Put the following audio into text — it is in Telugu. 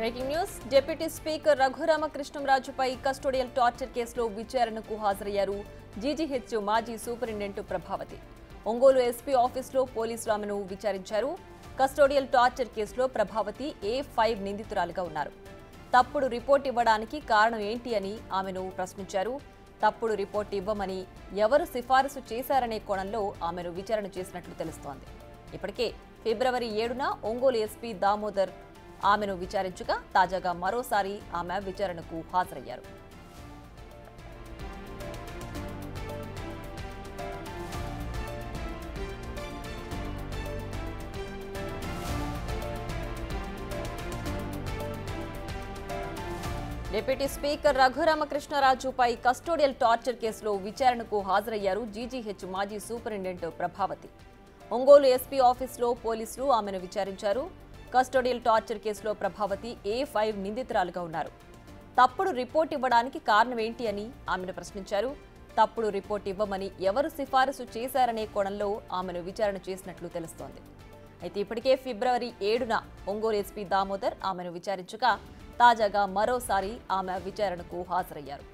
బ్రేకింగ్ న్యూస్ డిప్యూటీ స్పీకర్ రఘురామకృష్ణంరాజుపై కస్టోడియల్ టార్చర్ కేసులో విచారణకు హాజరయ్యారు జీజీహెచ్ మాజీ సూపరింటెండెంట్ ప్రభావతి. ఒంగోలు ఎస్పీ ఆఫీసులో పోలీసులు ఆమెను విచారించారు. కస్టోడియల్ టార్చర్ కేసులో ప్రభావతి A5 నిందితురాలుగా ఉన్నారు. తప్పుడు రిపోర్ట్ ఇవ్వడానికి కారణం ఏంటి అని ఆమెను ప్రశ్నించారు. తప్పుడు రిపోర్ట్ ఇవ్వమని ఎవరు సిఫారసు చేశారనే కోణంలో ఆమెను విచారణ చేసినట్లు తెలుస్తోంది. ఇప్పటికే ఫిబ్రవరి 7న ఒంగోలు ఎస్పీ దామోదర్ ఆమెను విచారించగా తాజాగా మరోసారి ఆమె విచారణకు హాజరయ్యారు. డిప్యూటీ స్పీకర్ రఘురామకృష్ణరాజుపై కస్టోడియల్ టార్చర్ కేసులో విచారణకు హాజరయ్యారు జీజీహెచ్ మాజీ సూపరింటెండెంట్ ప్రభావతి. ఒంగోలు ఎస్పీ ఆఫీసులో పోలీసులు ఆమెను విచారించారు. కస్టోడియల్ టార్చర్ కేసులో ప్రభావతి A5 నిందితురాలుగా ఉన్నారు. తప్పుడు రిపోర్ట్ ఇవ్వడానికి కారణం ఏంటి అని ఆమెను ప్రశ్నించారు. తప్పుడు రిపోర్ట్ ఇవ్వమని ఎవరు సిఫారసు చేశారనే కోణంలో ఆమెను విచారణ చేసినట్లు తెలుస్తోంది. అయితే ఇప్పటికే ఫిబ్రవరి 7న ఒంగోలు ఎస్పీ దామోదర్ ఆమెను విచారించగా తాజాగా మరోసారి ఆమె విచారణకు హాజరయ్యారు.